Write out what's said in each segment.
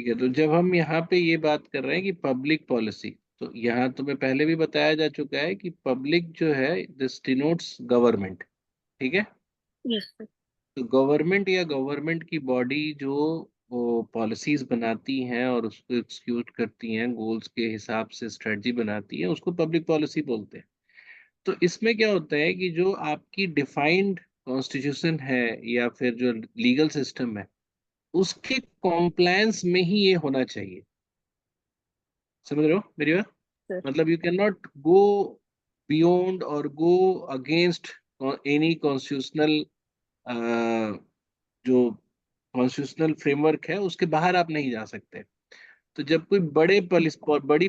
ठीक है, तो जब हम यहाँ पे ये बात कर रहे हैं कि पब्लिक पॉलिसी, तो यहाँ तुम्हें पहले भी बताया जा चुका है कि पब्लिक जो है दिस डिनोट्स गवर्नमेंट। ठीक है, यस सर। तो गवर्नमेंट या गवर्नमेंट की बॉडी जो वो पॉलिसीज बनाती हैं और उसको एक्सिक्यूट करती हैं, गोल्स के हिसाब से स्ट्रेटजी बनाती है, उसको पब्लिक पॉलिसी बोलते हैं। तो इसमें क्या होता है कि जो आपकी डिफाइंड कॉन्स्टिट्यूशन है या फिर जो लीगल सिस्टम है, उसके कॉम्प्लायंस में ही ये होना चाहिए। समझ रहे हो मेरी बात? सर। मतलब you can not go beyond और गो अगेंस्ट एनी कॉन्स्टिट्यूशनल, जो कॉन्स्टिट्यूशनल फ्रेमवर्क है उसके बाहर आप नहीं जा सकते। तो जब कोई बड़ी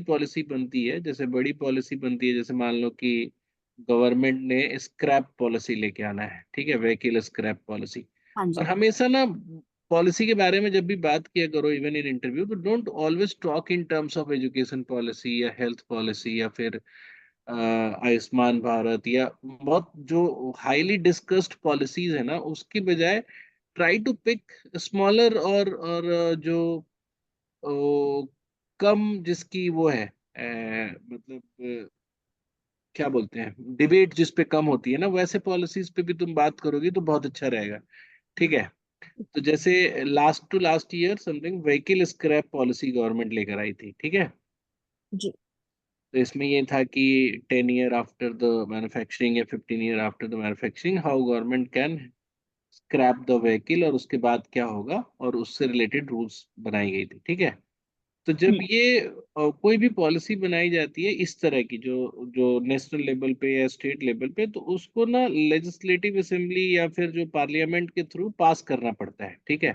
पॉलिसी बनती है, जैसे बड़ी पॉलिसी बनती है, जैसे मान लो कि गवर्नमेंट ने स्क्रैप पॉलिसी लेके आना है, ठीक है, व्हीकल स्क्रैप पॉलिसी। हाँ और जी। हमेशा ना पॉलिसी के बारे में जब भी बात किया करो इवन इन इंटरव्यू, तो don't always talk in terms of education policy या हेल्थ पॉलिसी या फिर आयुष्मान भारत या बहुत जो हाईली डिस्कस्ड पॉलिसीज है ना, उसकी बजाय ट्राई टू पिक स्मॉलर और जो कम जिसकी वो है, मतलब क्या बोलते हैं, डिबेट जिस पे कम होती है ना, वैसे पॉलिसीज पे भी तुम बात करोगी तो बहुत अच्छा रहेगा। ठीक है, तो जैसे last to last year something vehicle scrap policy government लेकर आई थी, ठीक है। जी। तो इसमें ये था कि 10 ईयर आफ्टर द मैन्युफैक्चरिंग या 15 year after the manufacturing how government can scrap the vehicle, और उसके बाद क्या होगा, और उससे रिलेटेड रूल्स बनाई गई थी। ठीक है, तो जब हम्म। ये कोई भी पॉलिसी बनाई जाती है इस तरह की, जो जो नेशनल लेवल पे या स्टेट लेवल पे, तो उसको ना लेजिस्लेटिव असेंबली या फिर जो पार्लियामेंट के थ्रू पास करना पड़ता है। ठीक है,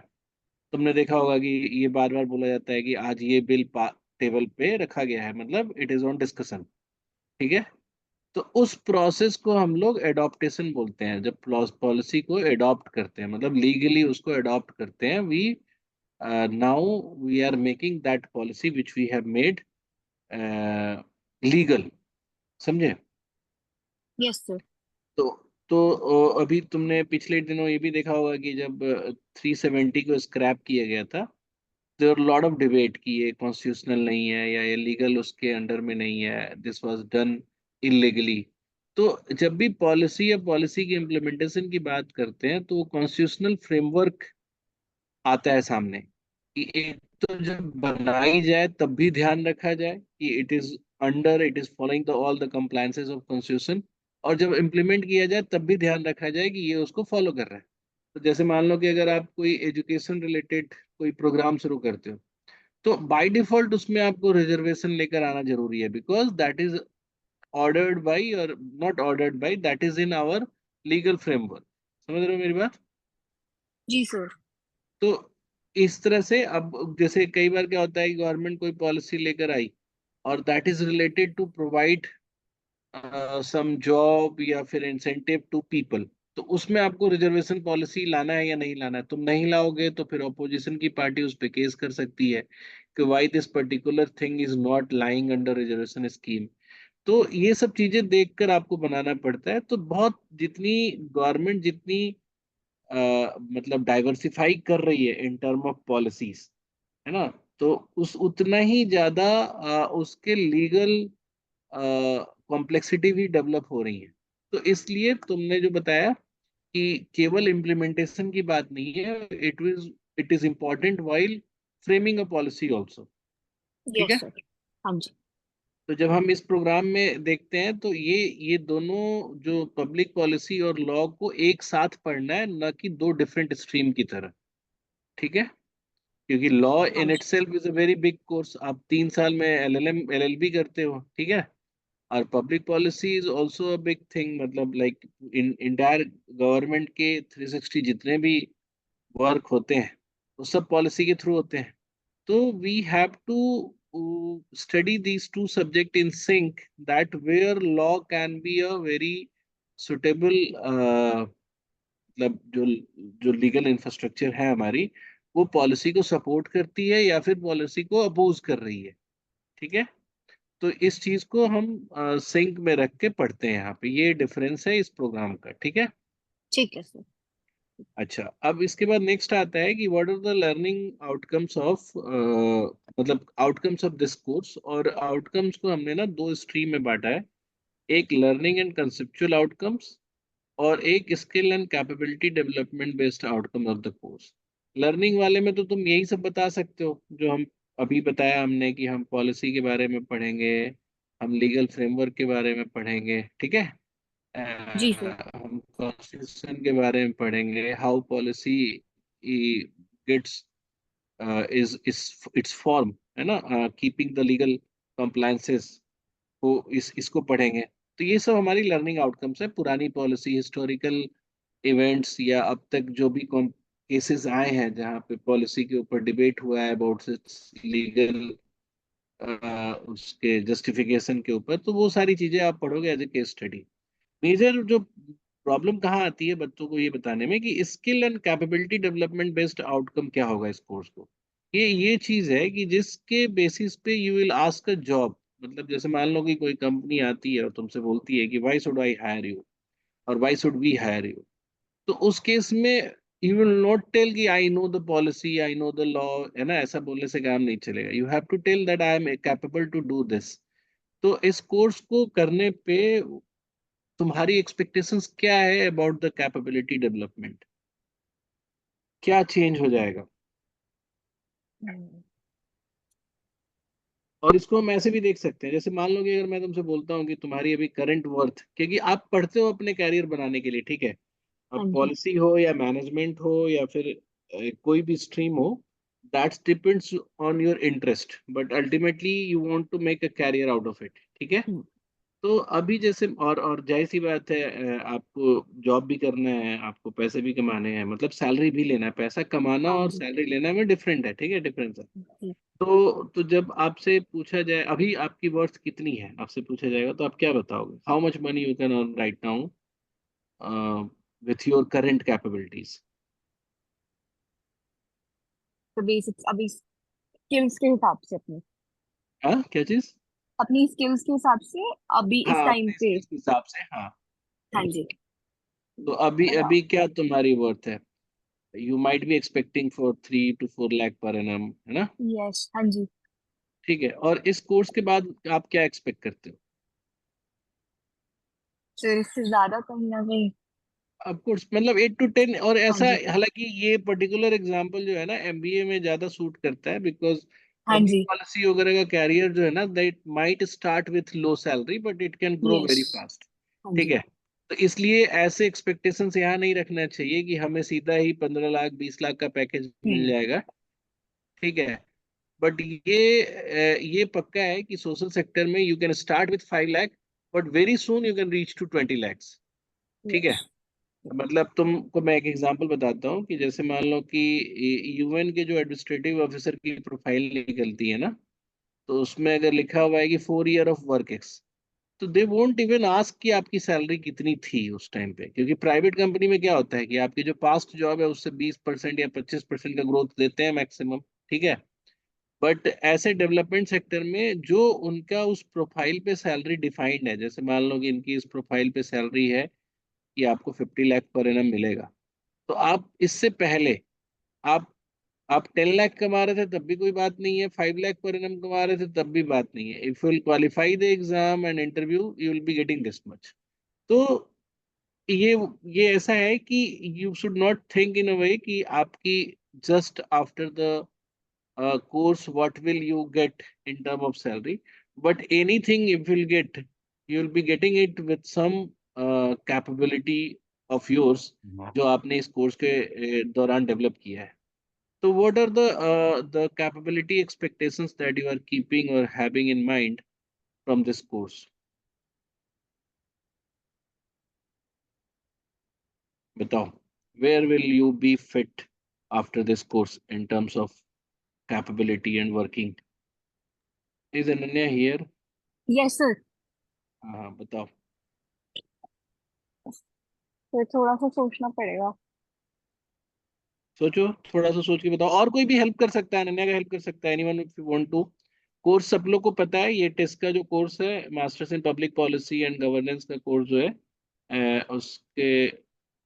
तुमने देखा होगा कि ये बार बार बोला जाता है कि आज ये बिल टेबल पे रखा गया है, मतलब इट इज ऑन डिस्कशन। ठीक है, तो उस प्रोसेस को हम लोग एडॉप्टेशन बोलते हैं, जब पॉलिसी को एडॉप्ट करते हैं, मतलब लीगली उसको एडॉप्ट करते हैं। We now we are making that policy which we have made legal. समझे? Yes sir. तो अभी तुमने पिछले दिनों ये भी देखा होगा कि जब 370 को स्क्रैप किया गया था, देयर लॉट ऑफ डिबेट कि ये कॉन्स्टिट्यूशनल नहीं है या ये लीगल उसके अंडर में नहीं है, दिस वाज डन इलीगली। तो जब भी पॉलिसी या पॉलिसी की इम्प्लीमेंटेशन की बात करते हैं, तो कॉन्स्टिट्यूशनल फ्रेमवर्क आता है सामने कि एक तो जब बनाई जाए तब भी ध्यान रखा जाए कि it is following the all the compliances of constitution, और जब इम्प्लीमेंट किया जाए तब भी ध्यान रखा जाए कि ये उसको फॉलो कर रहा है। तो जैसे मान लो कि अगर आप कोई एजुकेशन रिलेटेड कोई प्रोग्राम शुरू करते हो, तो बाय डिफॉल्ट उसमें आपको रिजर्वेशन लेकर आना जरूरी है, because that is ordered by, और not ordered by, that is in our legal framework. समझ रहे हो मेरी बात? जी सर। तो इस तरह से अब जैसे कई बार क्या होता है कि गवर्नमेंट कोई पॉलिसी लेकर आई और that is related to provide some job या फिर इंसेंटिव टू पीपल, तो उसमें आपको रिजर्वेशन पॉलिसी लाना है या नहीं लाना है। तुम नहीं लाओगे तो फिर ऑपोजिशन की पार्टी उस पर केस कर सकती है कि why this particular thing is not lying under reservation scheme. तो ये सब चीजें देखकर आपको बनाना पड़ता है। तो बहुत जितनी गवर्नमेंट जितनी मतलब डाइवर्सिफाई कर रही है इन टर्म ऑफ पॉलिसीज, है ना, तो उस उतना ही ज्यादा उसके लीगल कॉम्प्लेक्सिटी भी डेवलप हो रही है। तो इसलिए तुमने जो बताया कि केवल इम्प्लीमेंटेशन की बात नहीं है, it is important while framing a policy also. ठीक यस है, सर। हाँ जी। तो जब हम इस प्रोग्राम में देखते हैं तो ये दोनों जो पब्लिक पॉलिसी और लॉ को एक साथ पढ़ना है, न कि दो डिफरेंट स्ट्रीम की तरह। ठीक है, क्योंकि लॉ हाँ इन जी। Itself is a very big course, आप 3 साल में एलएलएम एलएलबी करते हो। ठीक है, और public policy is also a big thing, मतलब लाइक इन इंटायर गवर्नमेंट के 360 जितने भी वर्क होते हैं वो सब पॉलिसी के थ्रू होते हैं। तो we have to study these two subject in sync, that where law can be a very suitable मतलब जो लीगल इंफ्रास्ट्रक्चर है हमारी, वो पॉलिसी को सपोर्ट करती है या फिर पॉलिसी को अपोज कर रही है। ठीक है, तो इस चीज को हम सिंक में रख के पढ़ते हैं। यहाँ पे ये डिफरेंस है इस प्रोग्राम का। ठीक है, ठीक है सर। अच्छा, अब इसके बाद नेक्स्ट आता है कि what are the learning outcomes of, मतलब आउटकम्स ऑफ दिस कोर्स। और आउटकम्स को हमने ना दो स्ट्रीम में बांटा है, एक लर्निंग एंड कंसेप्चुअल आउटकम्स और एक skill and capability development based outcome of the course. Learning वाले में तो तुम यही सब बता सकते हो जो हम अभी बताया हमने, कि हम पॉलिसी के बारे में पढ़ेंगे, हम लीगल फ्रेमवर्क के बारे में पढ़ेंगे, ठीक है, जी सर। हम कॉन्स्टिट्यूशन के बारे में पढ़ेंगे, how policy gets is its form, है ना, कीपिंग द लीगल कंप्लायंसेस को, इस इसको पढ़ेंगे। तो ये सब हमारी लर्निंग आउटकम्स है, पुरानी पॉलिसी, हिस्टोरिकल इवेंट्स, या अब तक जो भी केसेस आए हैं जहाँ पे पॉलिसी के ऊपर डिबेट हुआ है अबाउट लीगल, उसके जस्टिफिकेशन के ऊपर, तो वो सारी चीजें आप पढ़ोगे as a case study. Major जो प्रॉब्लम कहाँ आती है बच्चों को ये बताने में कि skill and capability development based outcome क्या होगा इस कोर्स को। ये चीज है कि जिसके बेसिस पे you will ask a job. मतलब जैसे मान लो कि कोई कंपनी आती है और तुमसे बोलती है कि why should I hire you, और why should we hire you. तो उस केस में यू विल नॉट टेल कि I know the policy, I know the law, है ना, ऐसा बोलने से काम नहीं चलेगा। You have to tell that I am capable to do this. तो इस कोर्स को करने पे तुम्हारी एक्सपेक्टेशंस क्या है अबाउट द कैपेबिलिटी डेवलपमेंट, क्या चेंज हो जाएगा। हम्म। और इसको हम ऐसे भी देख सकते हैं, जैसे मान लो कि अगर मैं तुमसे बोलता हूँ कि तुम्हारी अभी करंट वर्थ, क्योंकि आप पढ़ते हो अपने कैरियर बनाने के लिए, ठीक है, हाँ अब जी। पॉलिसी हो या मैनेजमेंट हो या फिर कोई भी स्ट्रीम हो, that's depends on your interest, but ultimately you want to make a career out of it, ठीक है। हम्म। तो अभी जैसे, और जाहिर सी बात है, आपको जॉब भी करना है, आपको पैसे भी कमाने हैं, मतलब सैलरी भी लेना है, पैसा कमाना हाँ और जी। सैलरी लेना में डिफरेंट है, ठीक है, डिफरेंस है। जी। तो जब आपसे पूछा जाए अभी आपकी वर्थ कितनी है, आपसे पूछा जाएगा, तो आप क्या बताओगे, how much money you can earn right now with your current capabilities. तो बेसिक्स अभी स्किल्स के हिसाब से अपनी हाँ, क्या चीज। अपनी स्किल्स के हिसाब से अभी इस हाँ, टाइम अपने पे। स्किल्स के हिसाब से, हाँ। हाँ जी। तो अभी अभी क्या तुम्हारी वर्थ है, you might be expecting for 3 to 4 lakh per annum, है ना। यस हाँ जी। ठीक है, और इस कोर्स के बाद आप क्या एक्सपेक्ट करते हो। सर इससे ज्यादा कहीं ना कहीं। ऑफ कोर्स, मतलब 8 to 10, और हाँ ऐसा, जी। हालांकि ये पर्टिकुलर एग्जांपल जो है ना एमबीए में ज्यादा सूट करता है, बिकॉज हाँ पब्लिक जी। पॉलिसी वगैरह का कैरियर जो है ना, that might start with low salary but it can grow yes. Very fast, हाँ ठीक जी। है। तो इसलिए ऐसे एक्सपेक्टेशंस यहाँ नहीं रखना चाहिए कि हमें सीधा ही 15 लाख 20 लाख का पैकेज मिल हम्म। जाएगा, ठीक है। बट ये पक्का है कि सोशल सेक्टर में you can start with 5 lakh, but very soon you can reach to 20 lakhs, ठीक है। यस। मतलब तुमको मैं एक एग्जांपल बताता हूँ कि जैसे मान लो कि यूएन के जो एडमिनिस्ट्रेटिव ऑफिसर की प्रोफाइल निकलती है ना, तो उसमें अगर लिखा हुआ है कि 4 year ऑफ वर्क एक्स, तो दे वोंट इवन आस्क कि आपकी सैलरी कितनी थी उस टाइम पे, क्योंकि प्राइवेट कंपनी में क्या होता है कि आपकी जो पास्ट जॉब है उससे 20% या 25% का ग्रोथ देते हैं मैक्सिमम, ठीक है। बट ऐसे डेवलपमेंट सेक्टर में जो उनका उस प्रोफाइल पे सैलरी डिफाइंड है, जैसे मान लो कि इनकी इस प्रोफाइल पे सैलरी है कि आपको 50 लाख पर एनम मिलेगा, तो आप इससे पहले आप आप 10 लाख कमा रहे थे तब भी कोई बात नहीं है, 5 लाख पर एनम कमा रहे थे तब भी बात नहीं है, if you will qualify the exam and interview you will be getting this much. तो ये ये ऐसा है कि you should not think in a way कि आपकी just after the course what will you get in term of salary, but anything if you'll get, you'll be getting it with some capability of yours जो आपने इस course के दौरान develop किया है। तो what are the capability expectations that you are keeping or having in mind from this course, बताओ, where will you be fit after this course in terms of capability and working, is Ananya here। Yes sir. हाँ हाँ, बताओ। तो थोड़ा सा सोचना पड़ेगा। सोचो, थोड़ा सा सोच के बताओ, और कोई भी हेल्प कर सकता है, अनन्या का हेल्प कर सकता है, anyone if you want to. Course सब लोग को पता है, ये टेस्ट का जो कोर्स है, masters in public policy and governance का कोर्स जो है, उसके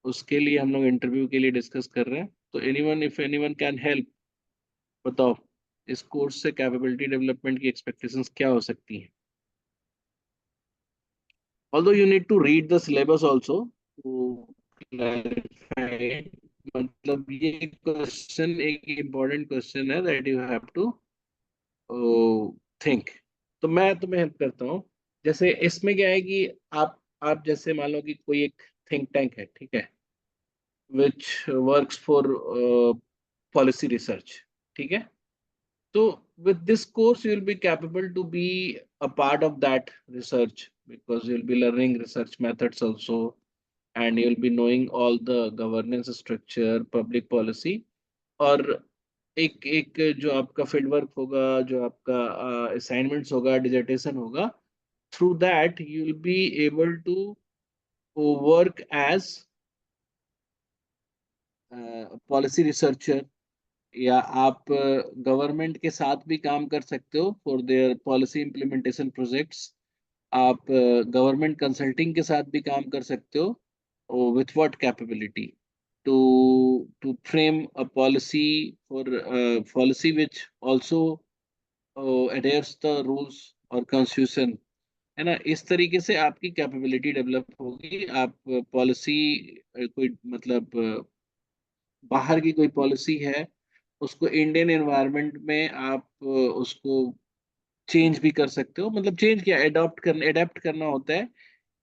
उसके लिए हम लोग इंटरव्यू के लिए डिस्कस कर रहे हैं। तो anyone, if anyone can help, बताओ इस कोर्स से कैपेबिलिटी डेवलपमेंट की एक्सपेक्टेशंस क्या हो सकती हैं? Although you need to read the syllabus also to clarify it, मतलब ये क्वेश्चन एक इम्पोर्टेंट क्वेश्चन है that you have to think. तो मैं तुम्हें हेल्प करता हूँ। जैसे इसमें क्या है कि आप जैसे मान लो कि कोई एक थिंक टैंक है, ठीक है, which works for policy research, ठीक है। So with this course, you will be capable to be a part of that research because you'll be learning research methods also, and you'll be knowing all the governance structure, public policy, और एक एक जो आपका field work होगा, जो आपका assignments होगा, dissertation होगा, through that you will be able to work as policy researcher, या आप गवर्नमेंट के साथ भी काम कर सकते हो for their policy implementation projects. आप गवर्नमेंट कंसल्टिंग के साथ भी काम कर सकते हो with what capability to to frame a policy for policy which also adheres the rules और कॉन्स्टिट्यूशन, है ना। इस तरीके से आपकी कैपेबिलिटी डेवलप होगी। आप पॉलिसी कोई मतलब बाहर की कोई पॉलिसी है, उसको इंडियन एनवायरनमेंट में आप उसको चेंज भी कर सकते हो। मतलब चेंज क्या, अडॉप्ट करना होता है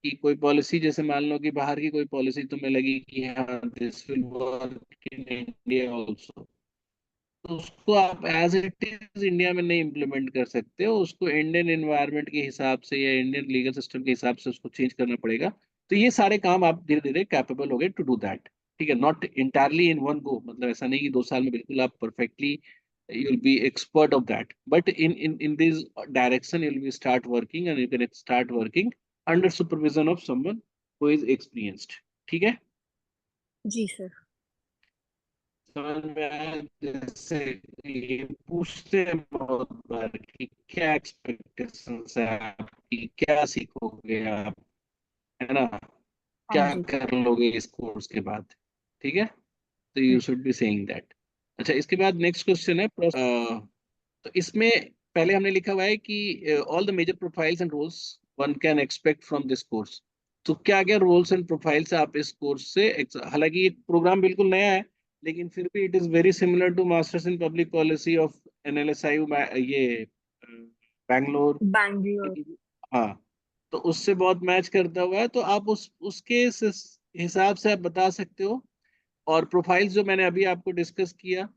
कि कोई पॉलिसी, जैसे मान लो कि बाहर की कोई पॉलिसी तुम्हें लगी कि हाँ this will work in India also, तो उसको आप एज इट इज इंडिया में नहीं इम्प्लीमेंट कर सकते हो, उसको इंडियन एनवायरनमेंट के हिसाब से या इंडियन लीगल सिस्टम के हिसाब से उसको चेंज करना पड़ेगा। तो ये सारे काम आप धीरे धीरे कैपेबल हो गए टू डू दैट, ठीक है। Not entirely in one go, मतलब ऐसा नहीं कि 2 साल में बिल्कुल आप perfectly you will B expert of that, but in this direction you will B start working, and you can start working under supervision of someone who is experienced, ठीक है। जी सर। समझ में आया? जैसे ये पूछते हैं बहुत बार कि क्या एक्सपेक्टेशंस है आपकी, क्या सीखोगे आप, है ना, हाँ क्या जी। कर लोगे इस कोर्स के बाद, ठीक है। तो हम्म। You should be saying that. अच्छा, इसके बाद नेक्स्ट क्वेश्चन है तो इसमें पहले हमने लिखा हुआ है कि all the major profiles and roles one can expect from this course. तो क्या क्या रोल्स एंड प्रोफाइल्स आप इस कोर्स से हालांकि ये प्रोग्राम बिल्कुल नया है, लेकिन फिर भी it is very similar to masters in public policy of NLSI, ये बैंगलोर। बैंगलोर। हाँ, तो उससे बहुत मैच करता हुआ है, तो आप उसके हिसाब से आप बता सकते हो। और प्रोफाइल्स जो मैंने अभी आपको डिस्कस किया,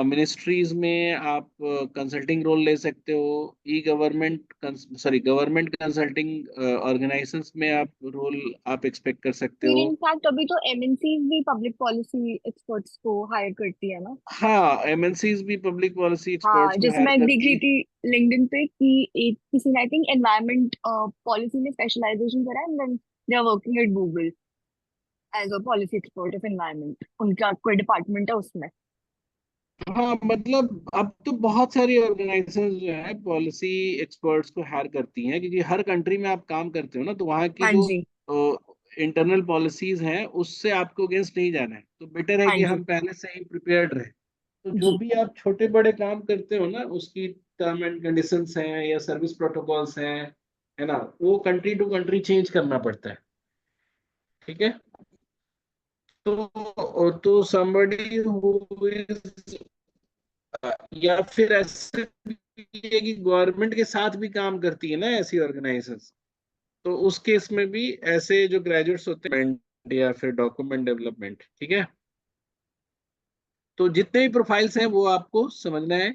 मिनिस्ट्रीज में आप कंसल्टिंग रोल ले सकते हो, ई गवर्नमेंट गवर्नमेंट कंसल्टिंग ऑर्गेनाइजेशंस में आप रोल आप एक्सपेक्ट कर सकते फिर हो। इनफैक्ट अभी तो एमएनसीज भी पब्लिक पॉलिसी एक्सपर्ट्स को हायर करती है ना। हाँ, एमएनसीज भी पब्लिक पॉलिसी हाँ, एक्सपर्ट्स को जैसे हायर मैं एक देख करती रही है। थी लिंक्डइन पे कि एक किसी ने आई थिंक एनवायरमेंट पॉलिसी में स्पेशलाइजेशन करा है and then they are working at Google as a policy expert of environment, उनका कोई डिपार्टमेंट है उसमें। हाँ, मतलब अब तो बहुत सारी ऑर्गेनाइजेशंस जो है पॉलिसी एक्सपर्ट्स को हायर करती हैं, क्योंकि हर कंट्री में आप काम करते हो ना, तो वहाँ की हाँ जो जी। इंटरनल पॉलिसीज हैं उससे आपको अगेंस्ट नहीं जाना है, तो बेटर है हाँ कि जी। हम पहले से ही प्रिपेयर्ड रहे। तो जो जी। भी आप छोटे बड़े काम करते हो ना, उसकी टर्म एंड कंडीशंस हैं या सर्विस प्रोटोकॉल्स हैं, है ना, वो कंट्री टू कंट्री चेंज करना पड़ता है, ठीक है। तो somebody who is या फिर ऐसे भी है कि गवर्नमेंट के साथ भी काम करती है ना ऐसी ऑर्गेनाइजेशंस, तो उस केस में भी ऐसे जो ग्रेजुएट्स होते हैं या फिर डॉक्यूमेंट डेवलपमेंट, ठीक है। तो जितने भी प्रोफाइल्स हैं वो आपको समझना है।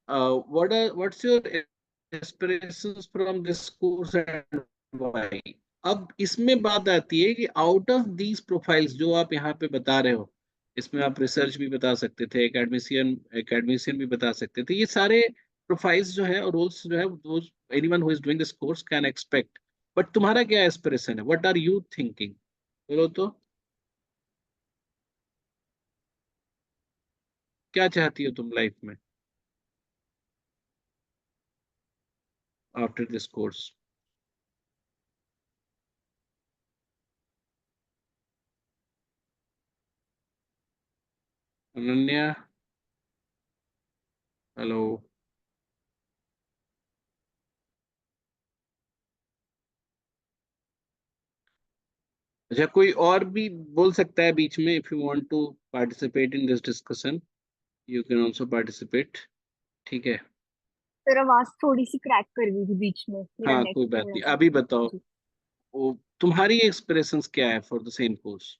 What's your aspirations from this course and why. अब इसमें बात आती है कि आउट ऑफ दीज प्रोफाइल्स जो आप यहाँ पे बता रहे हो, इसमें आप रिसर्च भी बता सकते थे, एकेडमिशियन भी बता सकते थे, ये सारे प्रोफाइल्स जो है और रोल्स जो है वो anyone who is doing this course can expect. But तुम्हारा क्या एस्पिरेशन है, व्हाट आर यू थिंकिंग, बोलो तो, क्या चाहती हो तुम लाइफ में after this course? Ananya, hello. अच्छा, कोई और भी बोल सकता है बीच में? If you want to participate in this discussion, you can also participate. ठीक है। फिर आवाज थोड़ी सी क्रैक कर गई थी बीच में, मेरा हाँ, नेट कोई बात थोड़ा नहीं, सा। अभी बताओ। जी। वो तुम्हारी एक्सप्रेशंस क्या है for the same course,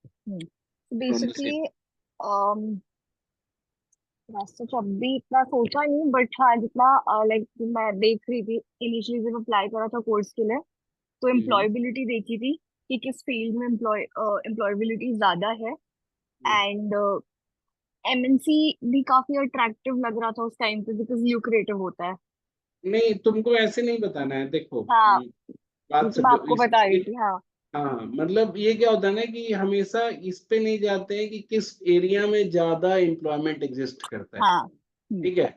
from the same? Basically वैसे तो अभी इतना सोचा नहीं, बट हाँ जितना लाइक मैं देख रही थी इनिशियली जब अप्लाई करा था कोर्स के लिए, तो हम्म। एम्प्लॉयबिलिटी देखी थी कि किस फील्ड में एम्प्लॉयबिलिटी ज्यादा है। हम्म। एंड एमएनसी भी काफी अट्रैक्टिव लग रहा था उस टाइम पे बिकॉज ल्यूक्रेटिव होता है। नहीं, तुमको ऐसे नहीं बताना है, देखो। हाँ, बात क्योंकि मैं समझो आपको इस बता रही ये। थी। हाँ हाँ, मतलब ये क्या होता है ना कि हमेशा इस पे नहीं जाते हैं कि किस एरिया में ज्यादा एम्प्लॉयमेंट एग्जिस्ट करता है। हाँ। ठीक है।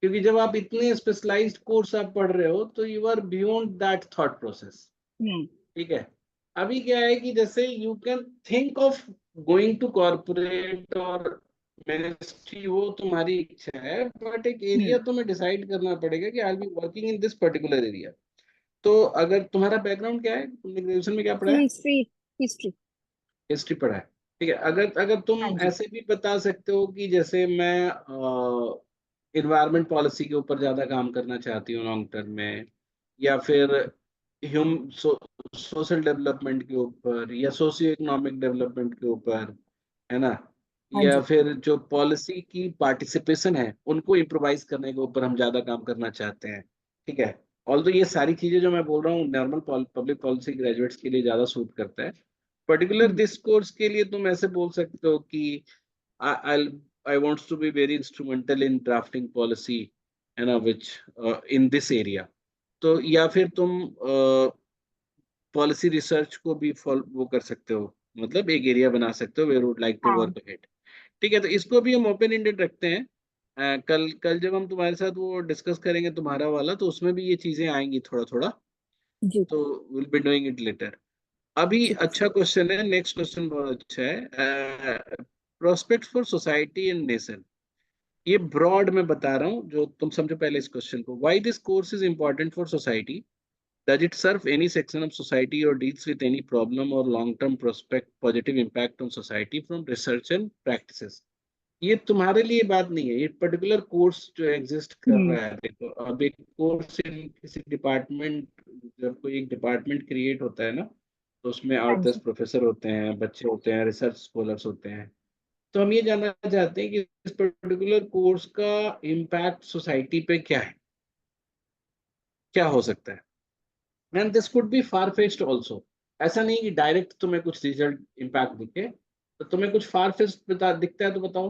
क्योंकि जब आप इतने स्पेशलाइज्ड कोर्स आप पढ़ रहे हो तो you are beyond that thought process. हम्म। ठीक है। अभी क्या है कि जैसे you can think of going to corporate और मिनिस्ट्री, वो तुम्हारी इच्छा है, बट एक हम्म। एरिया तुम्हें डिसाइड करना पड़ेगा कि I be working in this particular area. तो अगर तुम्हारा बैकग्राउंड क्या है, तुमने ग्रेजुएशन में क्या पढ़ा है? हिस्ट्री। हिस्ट्री। हिस्ट्री पढ़ा है। ठीक है। अगर अगर तुम हाँ जी। ऐसे भी बता सकते हो कि जैसे मैं इन्वायरमेंट पॉलिसी के ऊपर ज्यादा काम करना चाहती हूँ लॉन्ग टर्म में, या फिर सोशल डेवलपमेंट के ऊपर, या सोशियो इकोनॉमिक डेवलपमेंट के ऊपर, है ना, हाँ या जी। फिर जो पॉलिसी की पार्टिसिपेशन है उनको इम्प्रोवाइज करने के ऊपर हम ज्यादा काम करना चाहते हैं। ठीक है। ऑल्दो ये सारी चीजें जो मैं बोल रहा हूँ नॉर्मल पब्लिक पॉलिसी ग्रेजुएट्स के लिए ज्यादा सूट करता है। Particular hmm. दिस कोर्स के लिए तुम ऐसे बोल सकते हो कि I I wants to be very instrumental in drafting policy, है ना, विच इन दिस एरिया। तो या फिर तुम पॉलिसी रिसर्च को भी वो कर सकते हो, मतलब एक एरिया बना सकते हो वेयर वुड लाइक टू हाँ वर्क अहेड। ठीक है, तो इसको भी हम ओपन एंडेड रखते हैं। कल कल जब हम तुम्हारे साथ वो डिस्कस करेंगे तुम्हारा वाला, तो उसमें भी ये चीजें आएंगी थोड़ा थोड़ा। जी। तो will be doing it later. अभी ठीक अच्छा क्वेश्चन है, नेक्स्ट क्वेश्चन बहुत अच्छा है। Prospect for society and nation. ये ब्रॉड में बता रहा हूँ, जो तुम समझो पहले इस क्वेश्चन को। Why this course is important for society? Does it serve any section of society or deals with any problem or long-term prospect positive impact on society from research and practices? ये तुम्हारे लिए बात नहीं है, ये particular course जो exist कर हम्म। रहा है। देखो, अब एक कोर्स इन किसी डिपार्टमेंट, जब कोई एक डिपार्टमेंट क्रिएट होता है ना, तो उसमें हाँ 8-10 जी। प्रोफेसर होते हैं, बच्चे होते हैं, रिसर्च स्कॉलर्स होते हैं। तो हम ये जानना चाहते हैं कि इस पर्टिकुलर कोर्स का इम्पैक्ट सोसाइटी पे क्या है, क्या हो सकता है। And this could be far fetched also. ऐसा नहीं कि डायरेक्ट तुम्हें कुछ रिजल्ट इम्पैक्ट दिखे, तो तुम्हें कुछ फार फेच्ड बता दिखता है तो बताओ।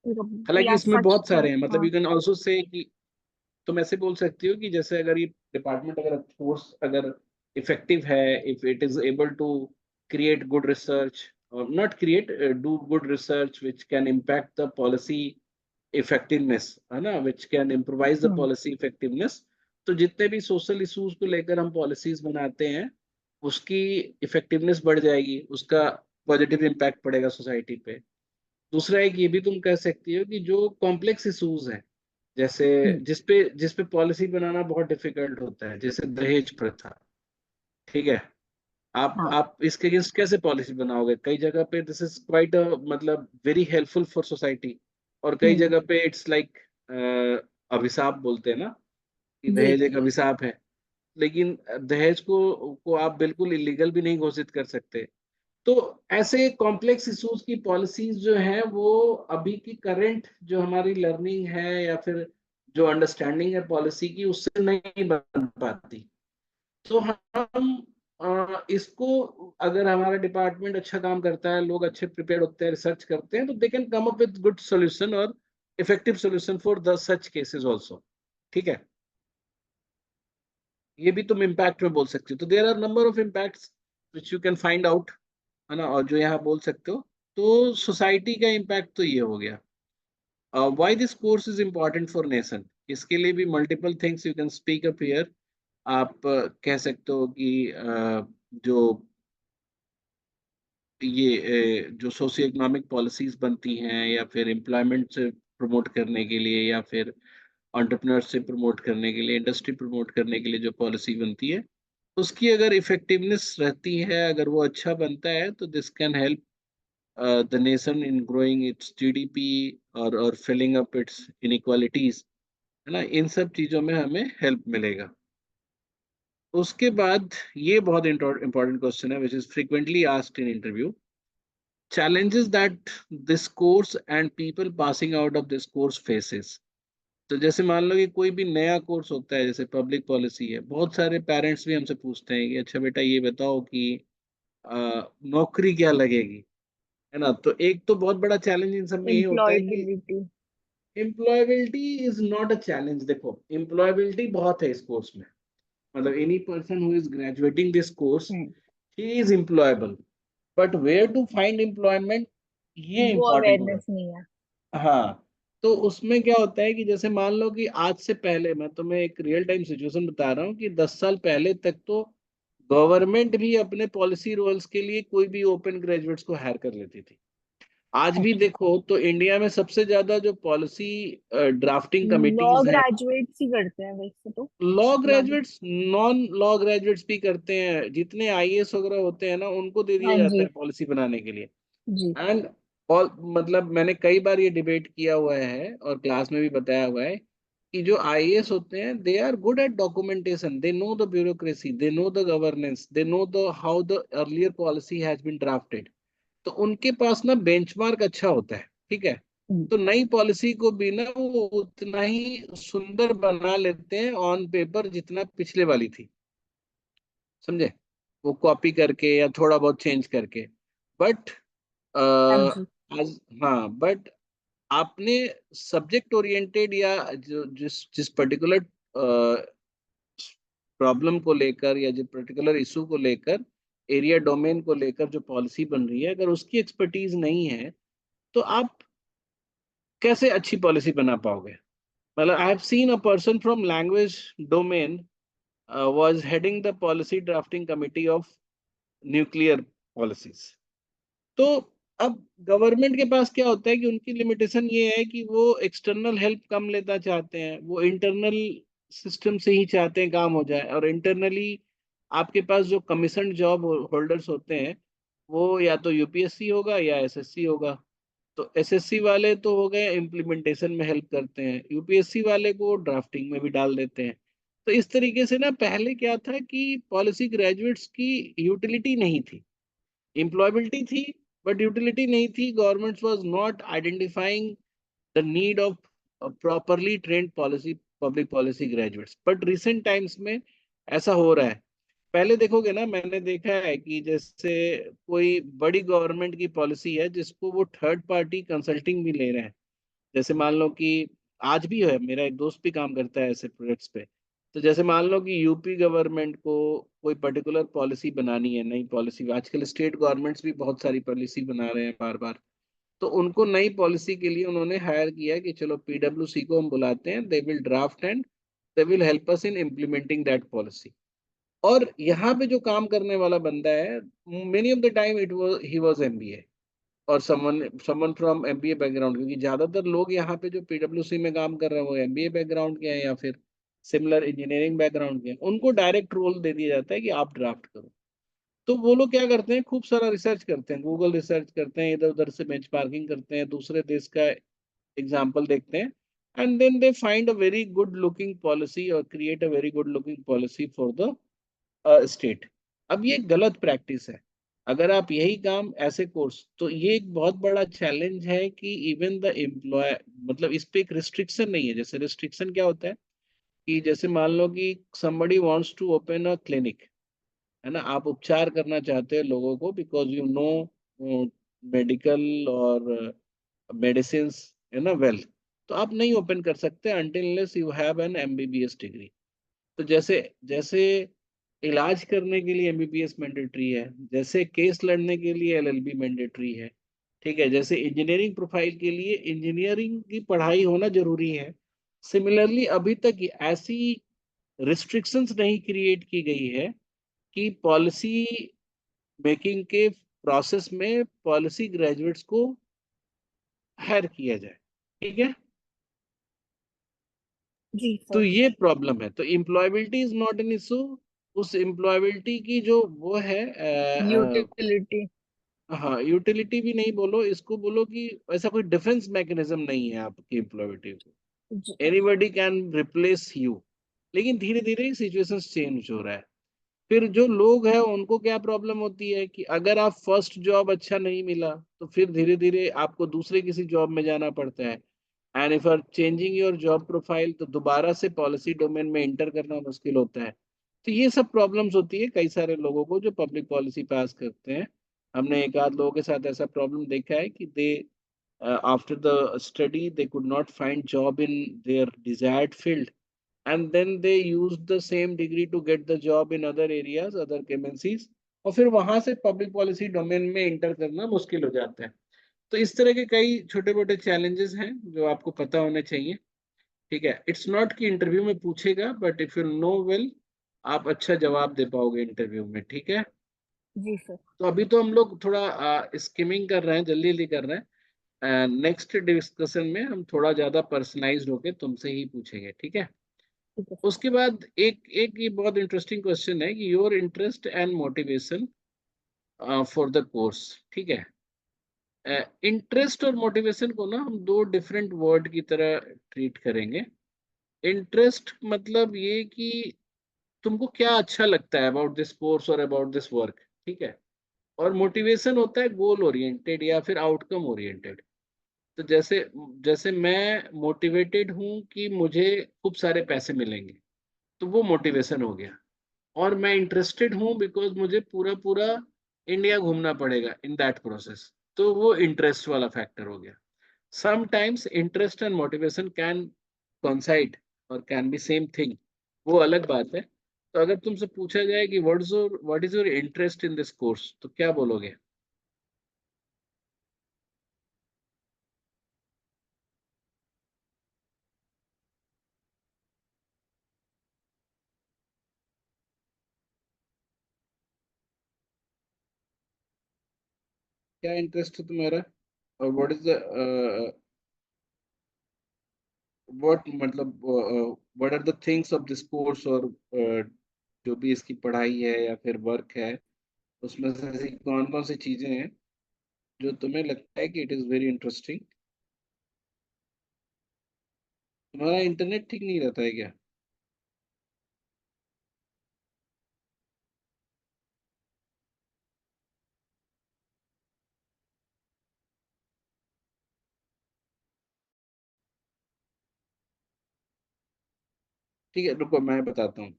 हालांकि या इसमें सच बहुत तो सारे हैं, मतलब हाँ। यू कैन ऑल्सो से कि तुम ऐसे बोल सकती हो कि जैसे अगर ये डिपार्टमेंट, अगर फोर्स अगर इफेक्टिव है, if it is able to create good research, or not create, do good research which can impact the policy effectiveness, है ना, which can improvise the hmm. policy effectiveness। तो जितने भी सोशल इश्यूज को लेकर हम पॉलिसीज बनाते हैं, उसकी इफेक्टिवनेस बढ़ जाएगी, उसका पॉजिटिव इम्पैक्ट पड़ेगा सोसाइटी पे। दूसरा एक ये भी तुम कह सकती हो कि जो कॉम्प्लेक्स इश्यूज हैं, जैसे हम्म। जिसपे पॉलिसी बनाना बहुत डिफिकल्ट होता है, जैसे दहेज प्रथा। ठीक है। हाँ। आप इसके अगेंस्ट कैसे पॉलिसी बनाओगे? कई जगह पे दिस इज क्वाइट मतलब वेरी हेल्पफुल फॉर सोसाइटी, और कई हम्म। जगह पे इट्स लाइक अभिशाप बोलते हैं ना, कि जी। दहेज एक अभिशाप है। लेकिन दहेज को आप बिल्कुल इलीगल भी नहीं घोषित कर सकते। तो ऐसे कॉम्प्लेक्स इश्यूज की पॉलिसीज जो है वो अभी की करंट जो हमारी लर्निंग है, या फिर जो अंडरस्टैंडिंग है पॉलिसी की, उससे नहीं बन पाती। तो हम इसको, अगर हमारा डिपार्टमेंट अच्छा काम करता है, लोग अच्छे प्रिपेयर होते हैं, रिसर्च करते हैं, तो they can come up with good solution और effective solution for the such cases also. ठीक है। ये भी तुम इम्पैक्ट में बोल सकते हो। तो there are number of impacts which you can find out, है ना, और जो यहाँ बोल सकते हो। तो सोसाइटी का इम्पैक्ट तो ये हो गया। Why this course is important for nation, इसके लिए भी multiple things you can speak up here. आप कह सकते हो कि जो जो सोशियो इकोनॉमिक पॉलिसीज बनती हैं, या फिर एम्प्लॉयमेंट से प्रमोट करने के लिए, या फिर एंटरप्रेन्योरशिप प्रमोट करने के लिए, इंडस्ट्री प्रमोट करने के लिए जो पॉलिसी बनती है, उसकी अगर इफेक्टिवनेस रहती है, अगर वो अच्छा बनता है, तो this can help the nation in growing it's GDP, और फिलिंग अप इट्स इनइक्वालिटीज, है ना। इन सब चीजों में हमें हेल्प मिलेगा। उसके बाद ये बहुत इंपॉर्टेंट क्वेश्चन है which is frequently asked in interview: challenges that this course and people passing out of this course faces। तो जैसे मान लो कि कोई भी नया कोर्स होता है, जैसे पब्लिक पॉलिसी है, बहुत सारे पेरेंट्स भी हमसे पूछते हैं कि अच्छा बेटा ये बताओ कि नौकरी क्या लगेगी, है ना। तो एक तो बहुत बड़ा चैलेंज इन सब में ये होता है कि employability. Employability is not a challenge. देखो, एम्प्लॉयबिलिटी बहुत है इस कोर्स में, मतलब any person who is graduating this course, he is employable, but where to find employment, ये वो इंपॉर्टेंट हो अवेयरनेस जाता नहीं है। है। हाँ, तो उसमें क्या होता है कि जैसे मान लो कि आज से पहले, मैं तुम्हें एक रियल टाइम सिचुएशन बता रहा हूँ कि 10 साल पहले तक तो गवर्नमेंट भी अपने पॉलिसी रोल्स के लिए कोई भी ओपन ग्रेजुएट्स को हायर कर लेती थी। आज भी देखो तो इंडिया में सबसे ज्यादा जो पॉलिसी ड्राफ्टिंग लॉ कमिटीज हैं, ग्रेजुएट्स ही करते हैं वैसे तो। लॉ बाकी। ग्रेजुएट्स, नॉन लॉ ग्रेजुएट्स भी करते हैं। जितने आईएएस वगैरह होते हैं ना, उनको दे दिया हाँ जाता जी। है पॉलिसी बनाने के लिए। जी। एंड ऑल, मतलब मैंने कई बार ये डिबेट किया हुआ है और क्लास में भी बताया हुआ है कि जो आईएएस होते हैं, they are good at documentation, they know the bureaucracy, they know the governance, they know the how the earlier policy has been drafted. तो उनके पास ना बेंचमार्क अच्छा होता है, ठीक है। हम्म। तो नई पॉलिसी को भी ना वो उतना ही सुंदर बना लेते हैं ऑन पेपर जितना पिछले वाली थी, समझे, वो कॉपी करके या थोड़ा बहुत चेंज करके। बट हाँ जी। आज, हाँ, बट आपने सब्जेक्ट ओरिएंटेड, या जो जिस जिस पर्टिकुलर प्रॉब्लम को लेकर, या जो पर्टिकुलर इशू को लेकर, एरिया डोमेन को लेकर जो पॉलिसी बन रही है, अगर उसकी एक्सपर्टीज नहीं है, तो आप कैसे अच्छी पॉलिसी बना पाओगे। मतलब I have seen a person from language domain was heading the policy drafting committee of nuclear policies. तो अब गवर्नमेंट के पास क्या होता है कि उनकी लिमिटेशन ये है कि वो एक्सटर्नल हेल्प कम लेना चाहते हैं, वो इंटरनल सिस्टम से ही चाहते हैं काम हो जाए। और इंटरनली आपके पास जो कमीशन जॉब होल्डर्स होते हैं, वो या तो यूपीएससी होगा या एसएससी होगा। तो एसएससी वाले तो हो गए इम्प्लीमेंटेशन में हेल्प करते हैं, यूपीएससी वाले को ड्राफ्टिंग में भी डाल देते हैं। तो इस तरीके से ना, पहले क्या था कि पॉलिसी ग्रेजुएट्स की यूटिलिटी नहीं थी, एम्प्लॉयबिलिटी थी, बट यूटिलिटी नहीं थी। Government was not identifying the need of properly trend policy public policy graduates. But recent times में ऐसा हो रहा है। पहले देखोगे ना, मैंने देखा है कि जैसे कोई बड़ी गवर्नमेंट की पॉलिसी है जिसको वो थर्ड पार्टी कंसल्टिंग भी ले रहे हैं। जैसे मान लो कि आज भी है, मेरा एक दोस्त भी काम करता है ऐसे प्रोजेक्ट्स पे। तो जैसे मान लो कि यूपी गवर्नमेंट को कोई पर्टिकुलर पॉलिसी बनानी है, नई पॉलिसी, आजकल स्टेट गवर्नमेंट्स भी बहुत सारी पॉलिसी बना रहे हैं बार बार। तो उनको नई पॉलिसी के लिए उन्होंने हायर किया कि चलो पीडब्ल्यूसी को हम बुलाते हैं, they will draft and they will help us in implementing that policy. और यहाँ पे जो काम करने वाला बंदा है, many of the time it was he was MBA, और someone someone from MBA background, क्योंकि ज्यादातर लोग यहाँ पे जो पीडब्ल्यूसी में काम कर रहे हैं वो एमबीए बैकग्राउंड के हैं, या फिर सिमिलर इंजीनियरिंग बैकग्राउंड के हैं। उनको डायरेक्ट रोल दे दिया जाता है कि आप ड्राफ्ट करो। तो वो लोग क्या करते हैं, खूब सारा रिसर्च करते हैं, गूगल रिसर्च करते हैं, इधर उधर से बेंचमार्किंग करते हैं, दूसरे देश का एग्जाम्पल देखते हैं, and then they find a very good looking policy और create a very good looking policy for the state. अब ये गलत प्रैक्टिस है। अगर आप यही काम ऐसे कोर्स, तो ये एक बहुत बड़ा चैलेंज है कि इवन द एम्प्लॉय, मतलब इस पे एक रिस्ट्रिक्शन नहीं है। जैसे रिस्ट्रिक्शन क्या होता है कि जैसे मान लो कि somebody wants to open a clinic, है ना, आप उपचार करना चाहते हैं लोगों को, बिकॉज यू नो मेडिकल और मेडिसिन, है ना, वेल, तो आप नहीं ओपन कर सकते until unless you have an MBBS degree. तो जैसे जैसे इलाज करने के लिए एमबीबीएस मैंडेटरी है, जैसे केस लड़ने के लिए एलएलबी मैंडेटरी है, ठीक है, जैसे इंजीनियरिंग प्रोफाइल के लिए इंजीनियरिंग की पढ़ाई होना जरूरी है। सिमिलरली अभी तक ऐसी रिस्ट्रिक्शंस नहीं क्रिएट की गई है कि पॉलिसी मेकिंग के प्रोसेस में पॉलिसी ग्रेजुएट्स को हायर किया जाए। ठीक है, जी तो सर। ये प्रॉब्लम है। तो employability is not an issue. उस एम्प्लॉयबिलिटी की जो वो है यूटिलिटी। हाँ, यूटिलिटी भी नहीं बोलो इसको, बोलो कि ऐसा कोई डिफेंस मैकेनिज्म नहीं है आपकी एम्प्लॉयबिलिटी को। जी। Anybody can replace you. लेकिन धीरे धीरे सिचुएशन चेंज हो रहा है। फिर जो लोग हैं उनको क्या प्रॉब्लम होती है कि अगर आप फर्स्ट जॉब अच्छा नहीं मिला तो फिर धीरे धीरे आपको दूसरे किसी जॉब में जाना पड़ता है। And if are changing your job profile तो दोबारा से पॉलिसी डोमेन में एंटर करना मुश्किल होता है। तो ये सब प्रॉब्लम्स होती है कई सारे लोगों को जो पब्लिक पॉलिसी पास करते हैं। हमने एक आध लोगों के साथ ऐसा प्रॉब्लम देखा है कि दे after the study they could not find job in their desired field, and then they used the same degree to get the job in other areas, other MNCs, और फिर वहां से पब्लिक पॉलिसी डोमेन में inter करना मुश्किल हो जाता है। तो इस तरह के कई छोटे मोटे चैलेंजेस हैं जो आपको पता होने चाहिए। ठीक है, इट्स नॉट कि इंटरव्यू में पूछेगा, but if you know well आप अच्छा जवाब दे पाओगे इंटरव्यू में। ठीक है, जी सर। तो अभी तो हम लोग थोड़ा स्किमिंग कर रहे हैं, जल्दी जल्दी कर रहे हैं। नेक्स्ट डिस्कशन में हम थोड़ा ज्यादा पर्सनलाइज्ड होके तुमसे ही पूछेंगे। ठीक है, ठीक है सर। उसके बाद एक एक ये बहुत इंटरेस्टिंग क्वेश्चन है कि your interest and motivation for the course. ठीक है, इंटरेस्ट और मोटिवेशन को ना हम दो डिफरेंट वर्ड की तरह ट्रीट करेंगे। इंटरेस्ट मतलब ये कि तुमको क्या अच्छा लगता है अबाउट दिस कोर्स और अबाउट दिस वर्क। ठीक है, और मोटिवेशन होता है गोल ओरिएंटेड या फिर आउटकम ओरिएंटेड। तो जैसे जैसे मैं मोटिवेटेड हूँ कि मुझे खूब सारे पैसे मिलेंगे, तो वो मोटिवेशन हो गया। और मैं इंटरेस्टेड हूँ बिकॉज मुझे पूरा पूरा इंडिया घूमना पड़ेगा इन दैट प्रोसेस, तो वो इंटरेस्ट वाला फैक्टर हो गया। Sometimes interest and motivation can coincide और कैन बी सेम थिंग, वो अलग बात है। तो अगर तुमसे पूछा जाए कि what is your interest in this course, तो क्या बोलोगे? क्या इंटरेस्ट है तुम्हारा, और व्हाट इज द व्हाट मतलब what are the things of this course, और जो भी इसकी पढ़ाई है या फिर वर्क है, उसमें से ऐसी कौन कौन सी चीजें हैं जो तुम्हें लगता है कि इट इज वेरी इंटरेस्टिंग? तुम्हारा इंटरनेट ठीक नहीं रहता है क्या? ठीक है, रुको मैं बताता हूँ।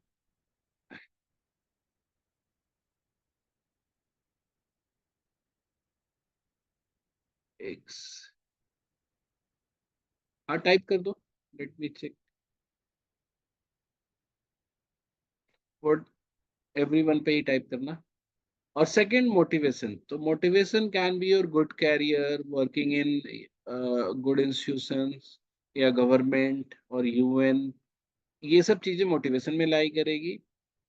एक हाँ, टाइप कर दो, let me check. What, everyone पे ही टाइप करना। और सेकंड, मोटिवेशन। तो motivation can be your good career, working in good institutions या गवर्नमेंट और यूएन, ये सब चीजें मोटिवेशन में लाई करेगी।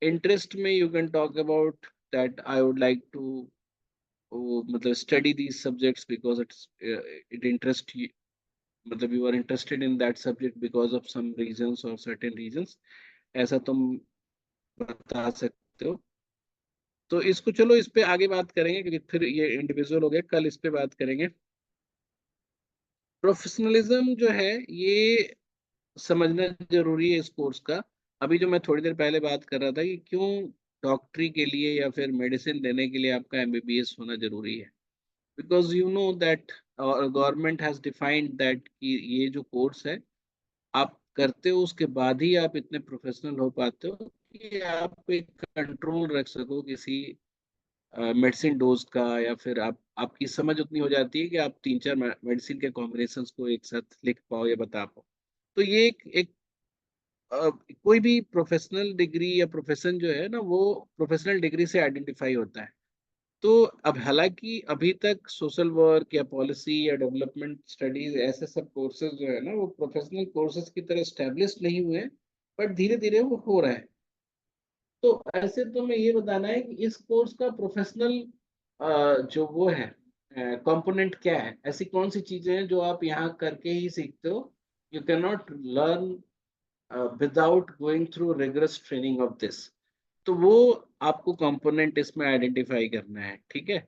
इंटरेस्ट में you can talk about that I would like to मतलब study these subjects because it interest, मतलब you are interested in that subject because of some reasons और सर्टेन रीजंस, ऐसा तुम बता सकते हो। तो इसको चलो इस पे आगे बात करेंगे क्योंकि फिर ये इंडिविजुअल हो गया, कल इस पे बात करेंगे। प्रोफेशनलिज्म जो है ये समझना जरूरी है इस कोर्स का। अभी जो मैं थोड़ी देर पहले बात कर रहा था कि क्यों डॉक्टरी के लिए या फिर मेडिसिन लेने के लिए आपका एमबीबीएस होना जरूरी है, because you know that government has defined that कि ये जो कोर्स है आप करते हो उसके बाद ही आप इतने प्रोफेशनल हो पाते हो कि आप एक कंट्रोल रख सको किसी मेडिसिन डोज का, या फिर आप आपकी समझ उतनी हो जाती है कि आप तीन चार मेडिसिन के कॉम्बिनेशंस को एक साथ लिख पाओ या बता पाओ। तो ये एक कोई भी प्रोफेशनल डिग्री या प्रोफेशन जो है ना वो प्रोफेशनल डिग्री से आइडेंटिफाई होता है। तो अब हालांकि अभी तक सोशल वर्क या पॉलिसी या डेवलपमेंट स्टडीज ऐसे सब कोर्सेज जो है ना वो प्रोफेशनल कोर्सेज की तरह स्टैब्लिश नहीं हुए हैं, बट धीरे धीरे वो हो रहा है। तो ऐसे तो मैं ये बताना है कि इस कोर्स का प्रोफेशनल जो वो है कंपोनेंट क्या है, ऐसी कौन सी चीजें हैं जो आप यहाँ करके ही सीखते हो। You can not learn without going through rigorous training of this. तो वो आपको कंपोनेंट इसमें आइडेंटिफाई करना है, ठीक है,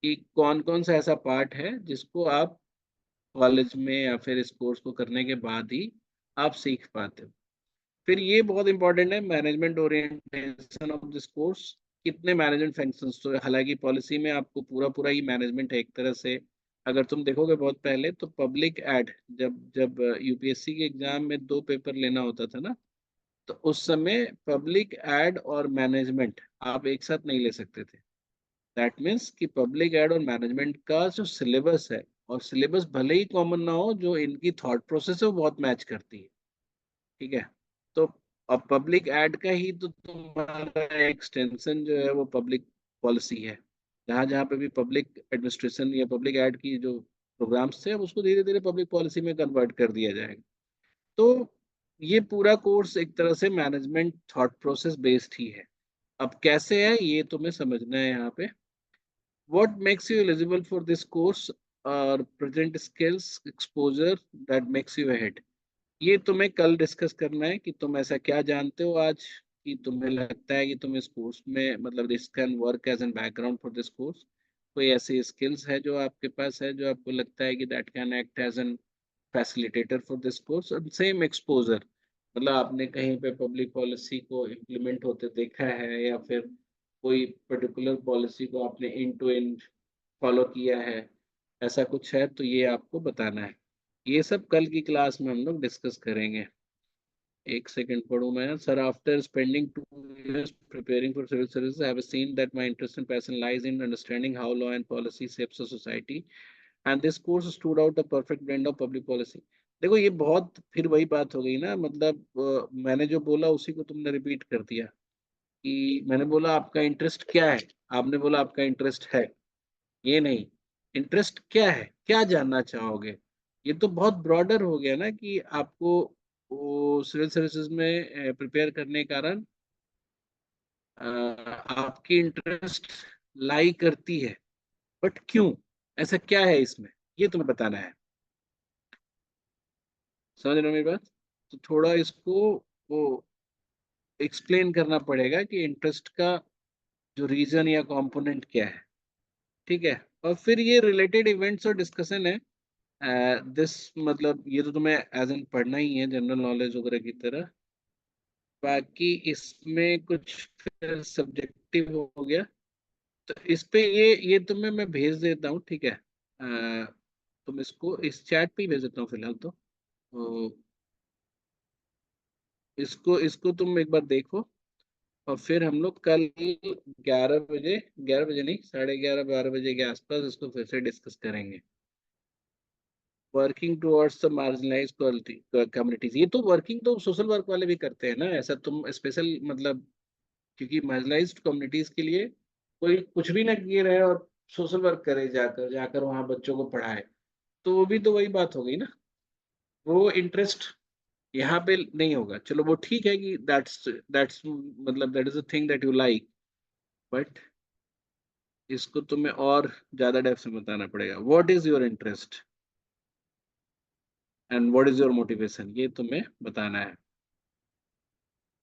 कि कौन कौन सा ऐसा पार्ट है जिसको आप कॉलेज में या फिर इस कोर्स को करने के बाद ही आप सीख पाते हो। फिर ये बहुत इंपॉर्टेंट है, management orientation of this course. कितने मैनेजमेंट फंक्शंस, तो हालांकि पॉलिसी में आपको पूरा पूरा ही मैनेजमेंट है एक तरह से। अगर तुम देखोगे बहुत पहले तो पब्लिक एड, जब जब यूपीएससी के एग्जाम में दो पेपर लेना होता था ना, तो उस समय पब्लिक एड और मैनेजमेंट आप एक साथ नहीं ले सकते थे। दैट मीन्स कि पब्लिक एड और मैनेजमेंट का जो सिलेबस है, और सिलेबस भले ही कॉमन ना हो, जो इनकी थॉट प्रोसेस है वो बहुत मैच करती है, ठीक है। तो अब पब्लिक एड का ही तो तुम्हारा एक्सटेंशन जो है वो पब्लिक पॉलिसी है। जहाँ जहाँ पे भी पब्लिक एडमिनिस्ट्रेशन या पब्लिक एड की जो प्रोग्राम्स थे, अब उसको धीरे धीरे पब्लिक पॉलिसी में कन्वर्ट कर दिया जाएगा। तो ये पूरा कोर्स एक तरह से मैनेजमेंट थॉट प्रोसेस बेस्ड ही है। अब कैसे है ये तुम्हें समझना है यहाँ पे। What makes you eligible for this course or present skills exposure that makes you ahead? ये तुम्हें कल डिस्कस करना है कि तुम ऐसा क्या जानते हो आज कि तुम्हें लगता है कि तुम इस कोर्स में, मतलब this can work as an background for this course. कोई ऐसी स्किल्स है जो आपके पास है, जो आपको लगता है कि that can act as an facilitator for this course. और सेम एक्सपोजर, मतलब आपने कहीं पे पब्लिक पॉलिसी को इम्प्लीमेंट होते देखा है, या फिर कोई पर्टिकुलर पॉलिसी को आपने इन टू इन फॉलो किया है, ऐसा कुछ है तो ये आपको बताना है। ये सब कल की क्लास में हम लोग डिस्कस करेंगे। एक सेकंड पढ़ूं मैं। Sir, after spending 2 years preparing for civil services, I have seen that my interest and passion lies in understanding how law and policy shapes a society, and this course stood out a perfect blend of public policy। देखो ये बहुत फिर वही बात हो गई ना, मतलब मैंने जो बोला उसी को तुमने रिपीट कर दिया। कि मैंने बोला आपका इंटरेस्ट क्या है, आपने बोला आपका इंटरेस्ट है। ये नहीं, इंटरेस्ट क्या है, क्या जानना चाहोगे। ये तो बहुत ब्रॉडर हो गया ना, कि आपको वो सिविल सर्विसेज में प्रिपेयर करने के कारण आपकी इंटरेस्ट लाई करती है, बट क्यों, ऐसा क्या है इसमें, ये तुम्हें बताना है। समझ रहे हो मेरी बात। तो थोड़ा इसको वो एक्सप्लेन करना पड़ेगा कि इंटरेस्ट का जो रीजन या कंपोनेंट क्या है, ठीक है। और फिर ये रिलेटेड इवेंट्स और डिस्कशन है। दिस मतलब ये तो तुम्हें एज एन पढ़ना ही है, जनरल नॉलेज वगैरह की तरह। बाकी इसमें कुछ फिर सब्जेक्टिव हो गया, तो इस पे ये तुम्हें मैं भेज देता हूँ, ठीक है। तुम इसको इस चैट पे ही भेज देता हूँ फिलहाल तो इसको इसको तुम एक बार देखो। और फिर हम लोग कल 11 बजे, 11 बजे नहीं, 11:30 12 बजे के आसपास इसको फिर से डिस्कस करेंगे। Working towards the marginalise communities, ये तो वर्किंग तो सोशल वर्क वाले भी करते हैं ना, ऐसा तुम स्पेशल मतलब, क्योंकि मार्जिनलाइज्ड कम्युनिटीज के लिए कोई कुछ भी ना किए रहे और सोशल वर्क करे, जाकर जाकर वहाँ बच्चों को पढ़ाए, तो वो भी तो वही बात हो गई ना। वो इंटरेस्ट यहाँ पे नहीं होगा। चलो वो ठीक है कि दैट्स मतलब that is a thing that you like, but इसको तुम्हें और ज्यादा डेप्थ से बताना पड़ेगा। What is your interest and what is your motivation, ये तुम्हें बताना है।